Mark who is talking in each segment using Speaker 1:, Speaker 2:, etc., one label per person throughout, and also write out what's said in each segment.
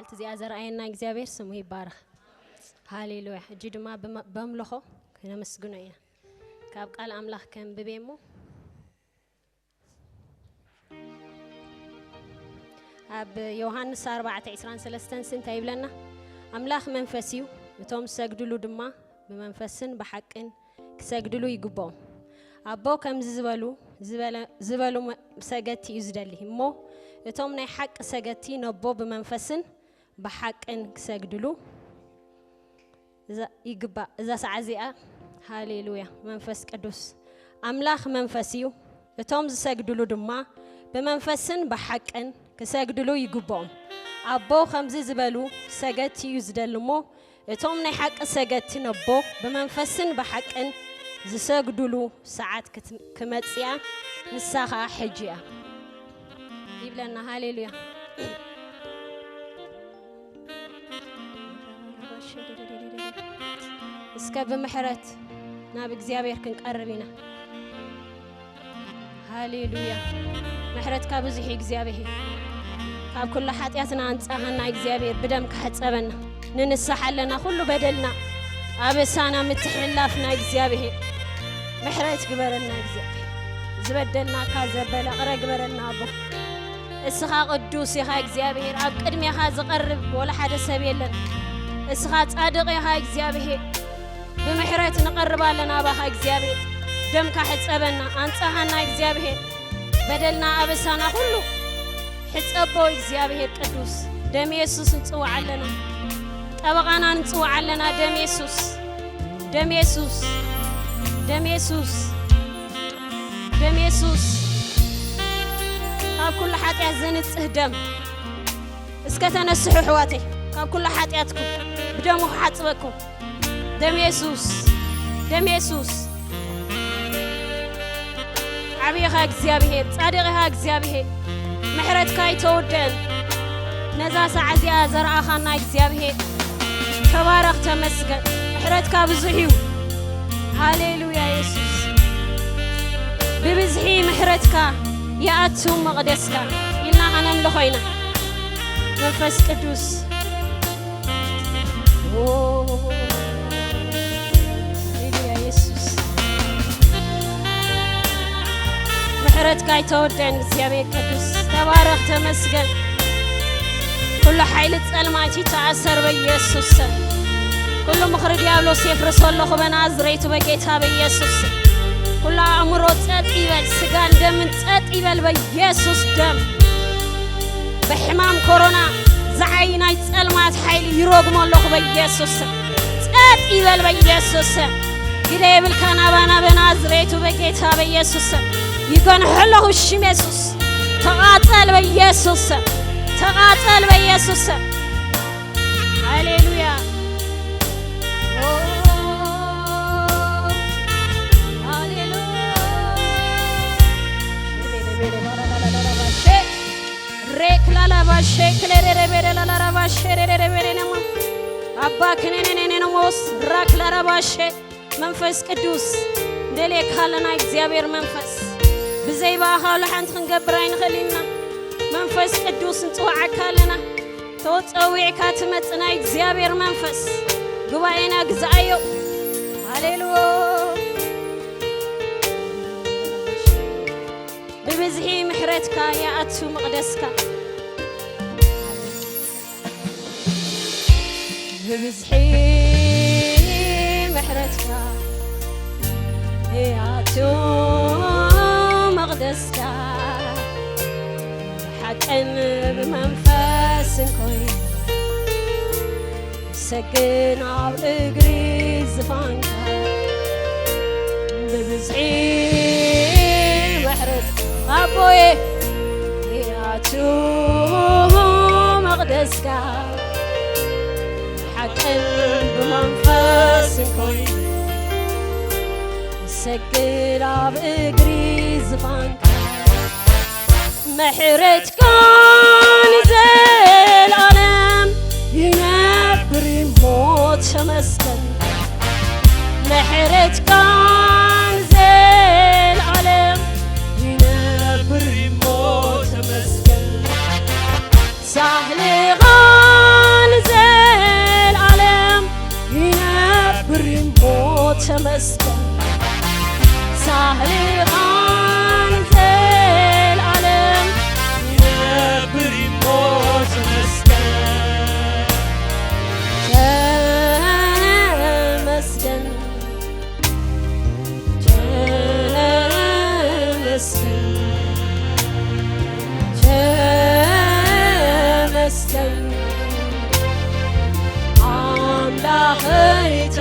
Speaker 1: መዓልቲ እዚኣ ዘርአየና እግዚአብሔር ስሙ ይባረክ ሃሌሉያ እጂ ድማ በምልኾ ከነመስግኖ ኢና ካብ ቃል አምላክ ከንብቤሞ አብ ዮሐንስ 4:23 ስንት ይብለና አምላክ መንፈስ እዩ እቶም ሰግድሉ ድማ በመንፈስን በሐቅን ክሰግድሉ ይግባው አቦ ከም ዝበሉ ሰገቲ ይዝደሊ እሞ እቶም ናይ ሐቅ ሰገቲ ነቦ በመንፈስን በሐቅን ክሰግድሉ ይግባ እዛ ሰዓዚአ ሃሌሉያ መንፈስ ቅዱስ አምላክ መንፈስ እዩ እቶም ዝሰግድሉ ድማ በመንፈስን በሐቅን ክሰግድሉ ይግባው አቦ ከምዚ ዝበሉ ሰገቲ ይዝደልሞ እቶም ናይ ሐቅ ሰገቲ ነቦ በመንፈስን በሐቅን ዝሰግድሉ ሰዓት ክመጽያ ንሳኻ ሕጂያ ይብለና ሃሌሉያ እስከ በመሕረት ናብ እግዚአብሔር ክንቀርብና ሃሌሉያ መሕረት ካብዙሕ እግዚአብሔር ካብ ኩሉ ኃጢአትና አንጻህና እግዚአብሔር በደም ከሐጸበና ንንሳሐለና ሁሉ በደልና አበሳና ምትሕላፍና እግዚአብሔር መሕረት ግበረና እግዚአብሔር ዝበደልና ካዘበለ ቅረ ግበረና አቦ እስኻ ቅዱስ ኢኻ እግዚአብሔር አብ ቅድሚኻ ዝቀርብ ወላ ሓደ ሰብ የለን እስኻ ጻድቅ ኢኻ እግዚአብሔር በመሕረት ንቀርባለና አባኻ እግዚአብሔር ደም ከሐጸበና አንጻህና እግዚአብሔር በደልና አበሳና ሁሉ ሕጸቦ እግዚአብሔር ቅዱስ ደም ኢየሱስ እንጽዋዓለና ጠበቃና እንጽዋዓለና ደም ኢየሱስ ደም ኢየሱስ ደም ኢየሱስ ደም ኢየሱስ ካብ ኩሉ ኃጢአት ዘንጽህ ደም እስከ ተነስሑ ሕዋተይ ካብ ኩሉ ኃጢአትኩም በደሙ ሓጽበኩም ደም ኢየሱስ ደም ኢየሱስ ዓብይኻ እግዚአብሔር ጻድቅኻ እግዚአብሔር መሕረትካ ይተወደን ነዛ ሰዓዚያ ዘርአኻና እግዚአብሔር ተባረክ ተመስገን መሕረትካ ብዙሕ እዩ ሃሌሉያ ኢየሱስ ببزحي محرتك يا أتوم مقدسك إلنا هنم لخوينا منفس قدوس يا يسوس محرتك يتودن زيابي قدوس تبارك تمسجن كل حيلة سلماتي تأثر بيسوس كل مخرج يابلو سيفرس الله بنازريت بقيتها بيسوس كل عمره تقيبل سجان دم تقيبل بيسوس دم بحمام كورونا زعينا يتسلمات حيل يروق الله بيسوس تقيبل بيسوس كده بالكنا بنا بنازريت بقيتها بيسوس يكون حله الشم يسوس تقاتل بيسوس تقاتل بيسوس هاليلويا rekla ba sheklere rebere la la ba shere rebere nemo abba kenene nemos rakla ba she መንፈስ ቅዱስ ደሌ ካለና እግዚአብሔር መንፈስ በዘይባ ሐለ ሐንት ክንገብራይ ንኸሊና መንፈስ ቅዱስ እንጽዋዓካለና ተወጽዊዕካ ትመጽና እግዚአብሔር መንፈስ ጉባኤና ግዛአዮ ሃሌሉያ ببزحي محرتك يا أتو مقدسك ببزحي محرتك يا أتو مقدسك حقا بمنفس كوي سكن عبقري زفانك ببزحي محرتك أبوي يا تو مقدسك حقا بمنفس كوي سكر عبقري زفانك محرتك نزل العالم ينبر موت شمسكن محرتك نزل العالم بريمو تمسكن سهل غا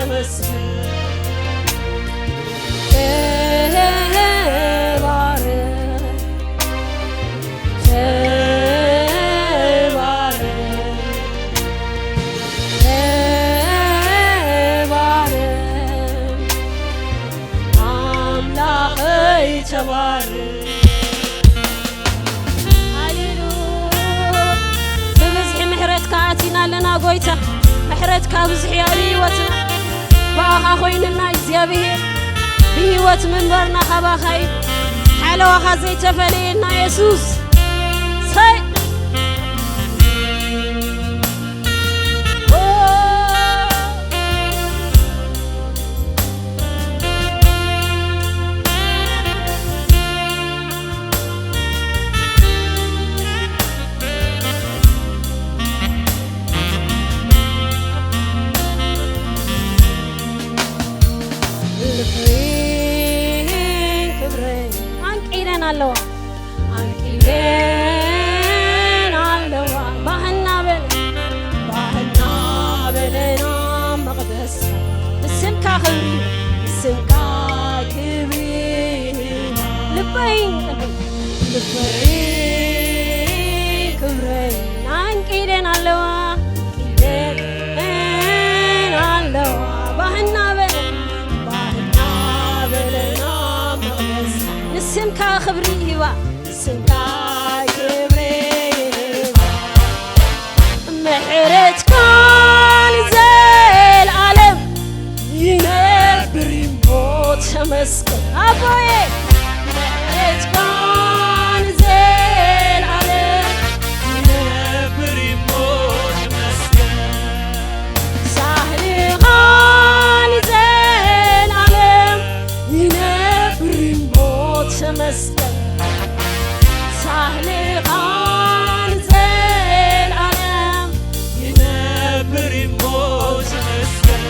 Speaker 1: ተመስገን ጎይታ ምሕረትካ ብዙሕ ህይወትና ባኻ ኮይንና እግዚአብሔር በህይወት መንበርና ኻባኻይ ሓለዋኻ ዘይተፈለየና ኢየሱስ ሳይ አለዋ አንቂለን አለዋ ባህና በለና መቅደስ እስምካ ክብሪ ልበይ ክብረይ አንቂለን አለዋ ባህና በለና መቅደስ እስምካ ክብሪ ይዋ እስምካ ክብሪ ምሕረትካ ለዘለዓለም ይነብር ይሞት ተመስገን አቦዬ ምሕረትካ ለዘለዓለም ይነብር ይሞት ተመስገን ሳህልኻ ለዘለዓለም ይነብር ይሞት ተመስገን ሳህልኻ ለዘለዓለም ይነብር ይሞት ተመስገን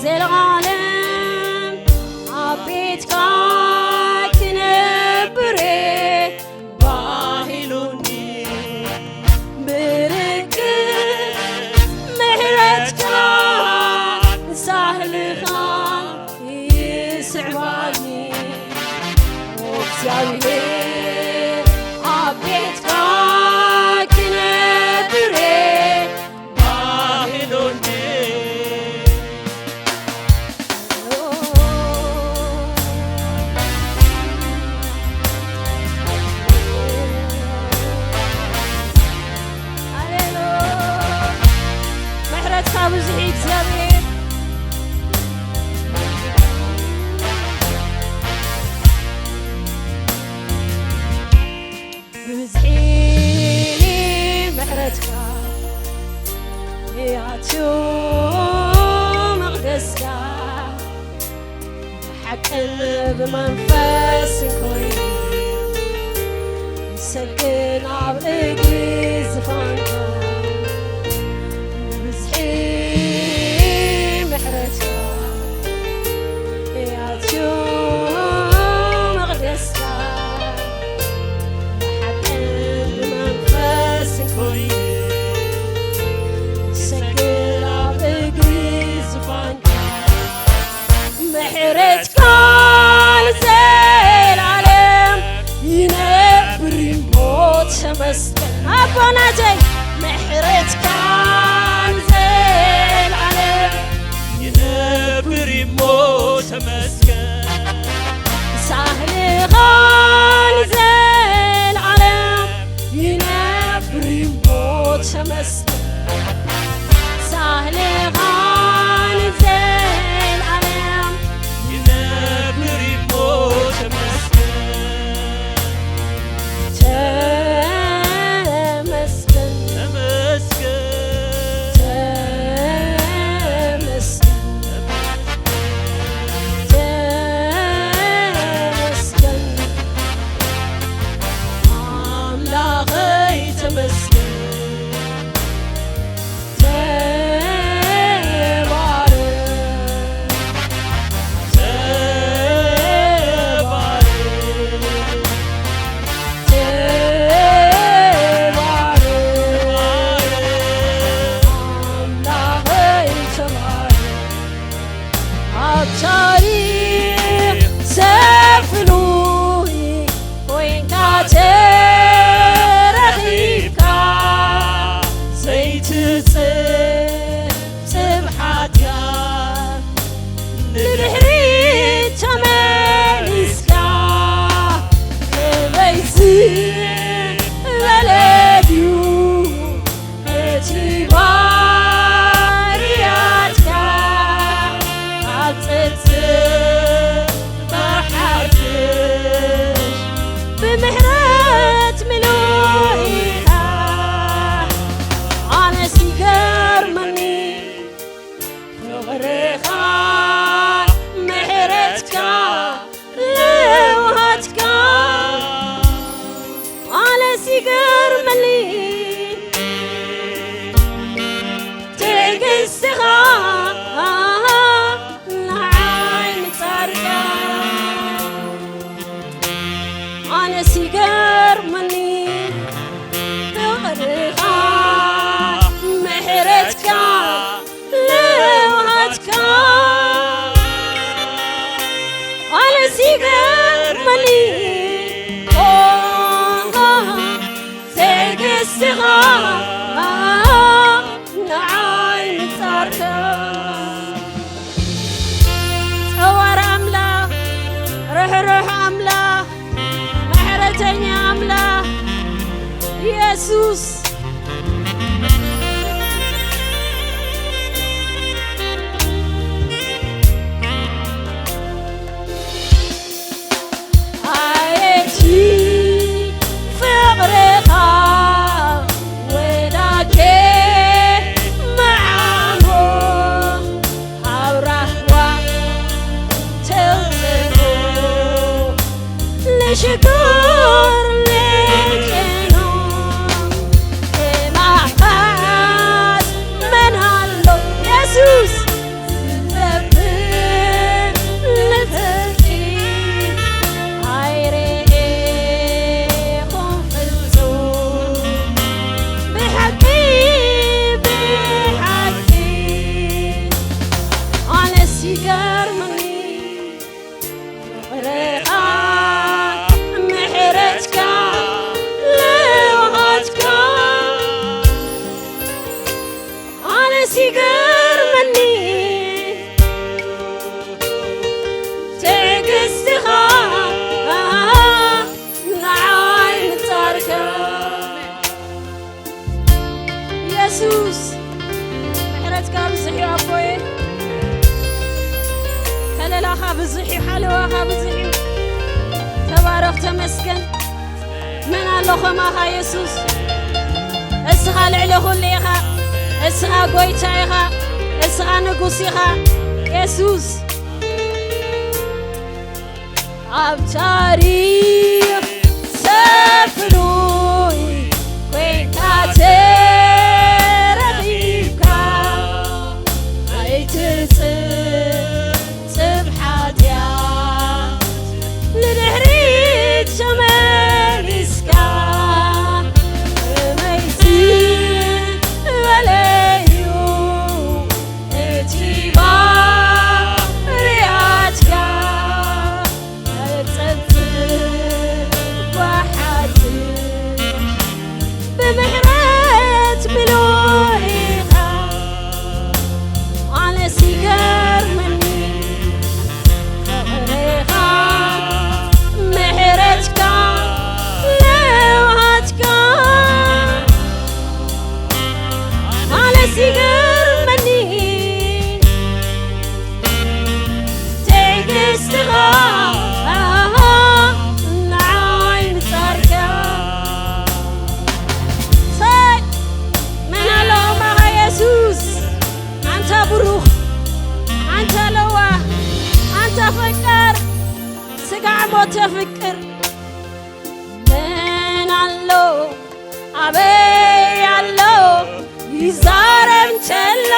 Speaker 1: زلعالم عبيتك كنبري باهلوني بركة مهرتك سهلك يسعبني وبسعيد عبيتك كنبري باهلوني بزحي እግዚአብሔር بزحي ምሕረትካ ያቱ መቅደስካ حقን بمنفس ኮይን ሰግን ኣብ እግሪ ዝፋንካ تمسكن أبوناتي محرتك نزل عليه
Speaker 2: ينبر يموت تمسكن
Speaker 1: سهل غانزل عليه ينبر يموت تمسكن سهل غانزل عليه
Speaker 2: ينبر يموت تمسكن
Speaker 1: Jesus شكر لك محبات من هالو يسوس زبر لتركي عيريكم فلسوس بحكي على السيجار مني يسوس محرتك بزحي أبوي كللاخا بزحي حلواخا بزحي تبارك تمسكن من الله ما يسوس اسخا لعله ليخا اسخا قويتايخا اسخا نقوسيخا يسوس عبتاريخ سفروي وينكاتي ሕይወት ፍቅር ምን አለው አቤ ያለው ይዛረም ቸሎ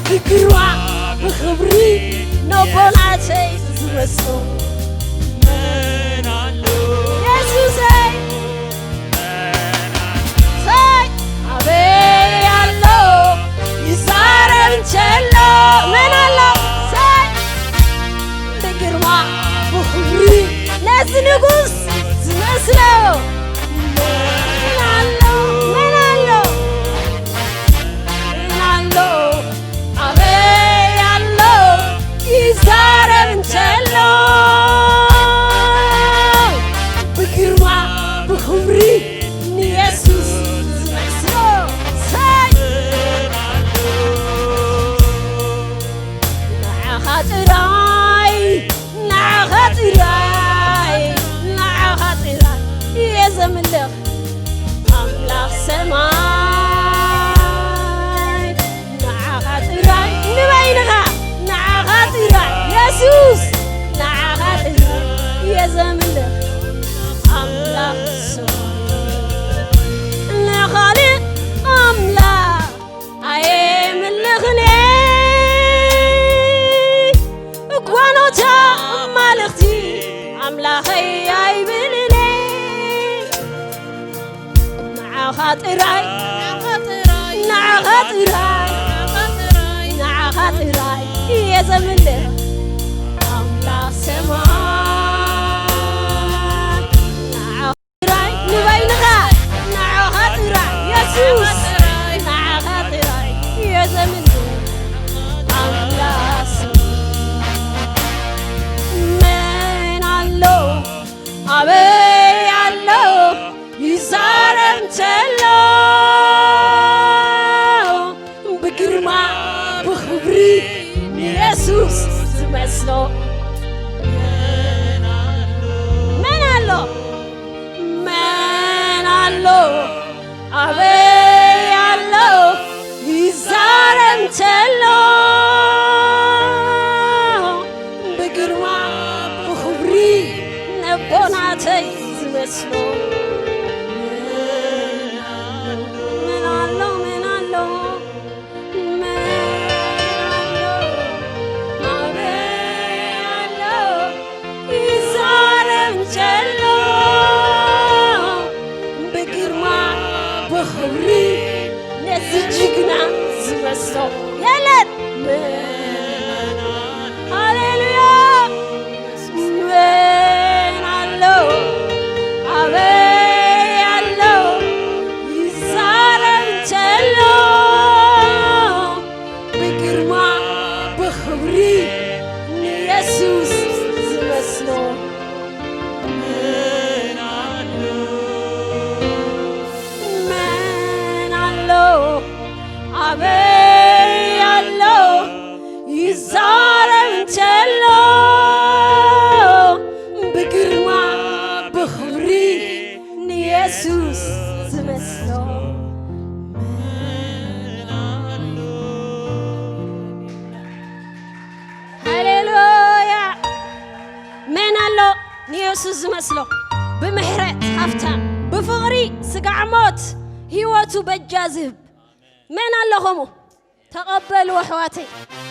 Speaker 1: ፍቅሯ በክብሪ ነው ቦናቸይ ዝመስሎ
Speaker 2: ምን አለው
Speaker 1: ኢየሱስ አቤ ያለው ይዛረም ቸሎ ምን አለው በግርማ በክብሪ ለዚህ ንጉሥ ዝመስለው አምላክ ሰማይ ንዓኻ ጥራይ ንበይንኻ ንዓኻ ጥራይ ኢየሱስ ንዓኻ ጥራይ የዘምልኽ አምላክ ሰማይ ንኻልእ አምላክ ኣየምልኽኒ እጓኖታ ማልኽቲ አምላኸይ ኣይብልኒ خاطراي نع خاطراي يا زمن أملاك سماي نع خاطراي نبينها نع خاطراي يسوس نع خاطراي يا زمن أملاك من الله أبي الله يزارم تلو بكرما بخبري يسوس تمسلو من الله أبي الله يزارم تلو بكرما بخبري نبوناتي تمسلو ኢየሱስ ዝመስሎ ብምሕረት ሃፍታም ብፍቕሪ ስጋዕሞት ህይወቱ በጃዝብ መን ኣለኹሙ ተቐበልዎ ኣሕዋተይ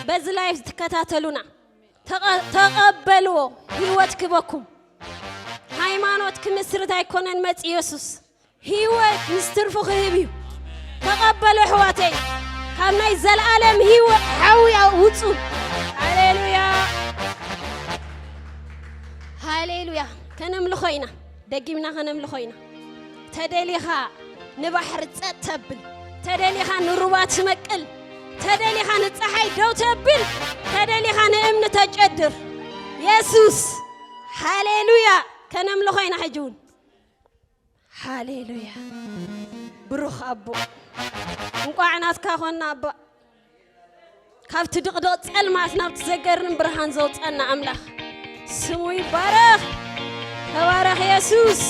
Speaker 1: በዚ ላይ ትከታተሉና ተቐበልዎ ህይወት ክበኩም ሃይማኖት ክምስርት ኣይኮነን መጽ ኢየሱስ ህይወት ምስትርፉ ክህብ እዩ ተቐበሉ ኣሕዋተይ ካብ ናይ ዘለዓለም ህይወት ሓዊ ውፁ ሃሌሉያ ሃሌሉያ ከነምልኾ ኢና ደጊምና ከነምልኾ ኢና ተደሊኻ ንባሕሪ ጸጥ ተብል ተደሊኻ ንሩባ ትመቅል ተደሊኻ ንፀሓይ ደው ተብል ተደሊኻ ንእምኒ ተጨድር ኢየሱስ ሃሌሉያ ከነምልኾ ኢና ሕጂውን ሃሌሉያ ብሩኽ ኣቦ እንቋዕ ናትካ ኾና ኣባ ካብቲ ድቕድቕ ጸልማት ናብቲ ዘገርም ብርሃን ዘውፀና ኣምላኽ ስሙ ይባረኽ ተባረኽ ኢየሱስ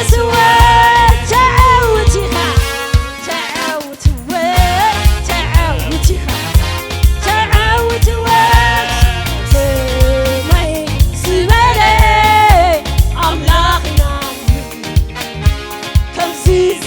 Speaker 2: Come see,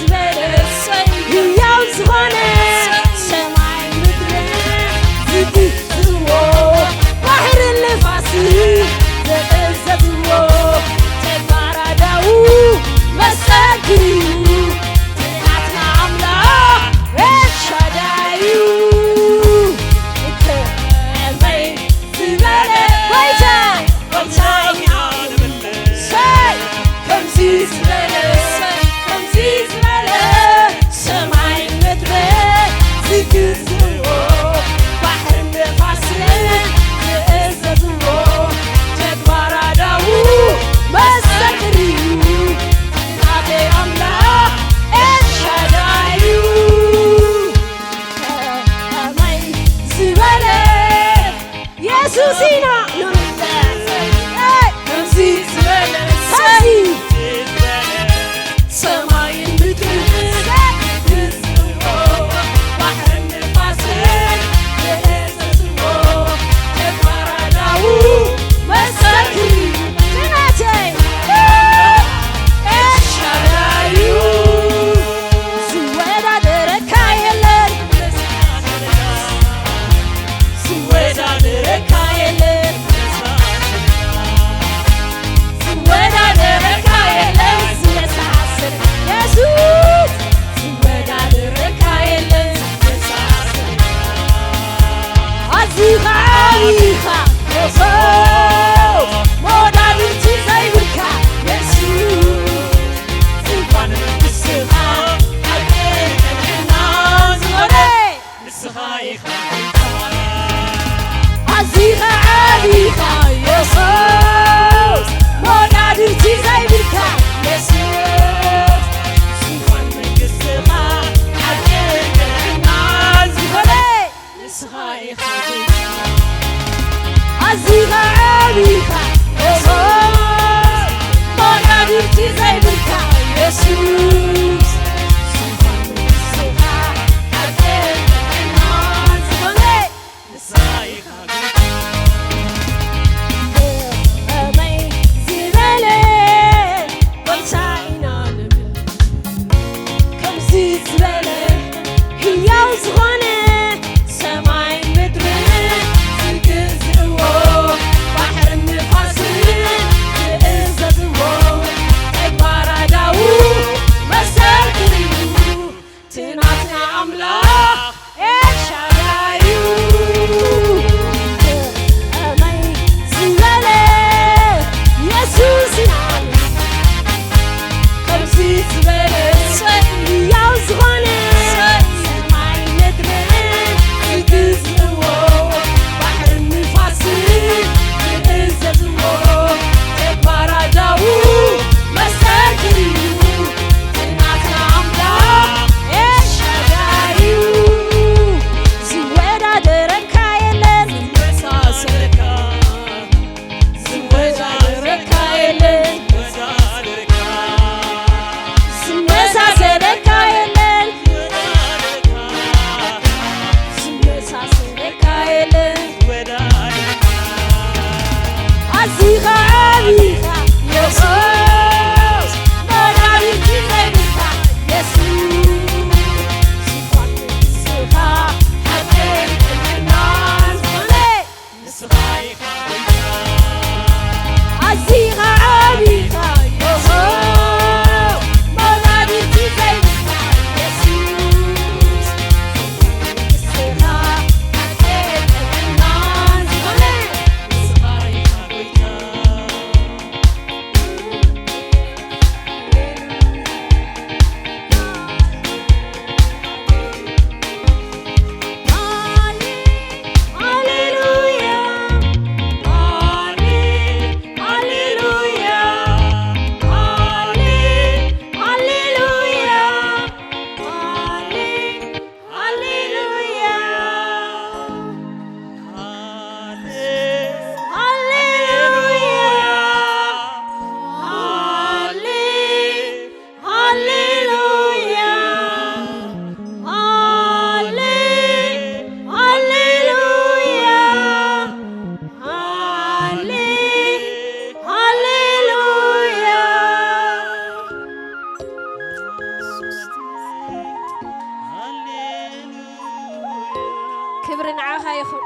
Speaker 1: كبر نعاها يخون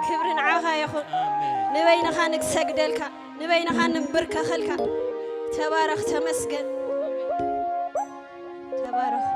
Speaker 1: كبر نعاها يخون نبينا خانك سجدلك نبينا خان نبرك خلك تبارك تمسكن تبارك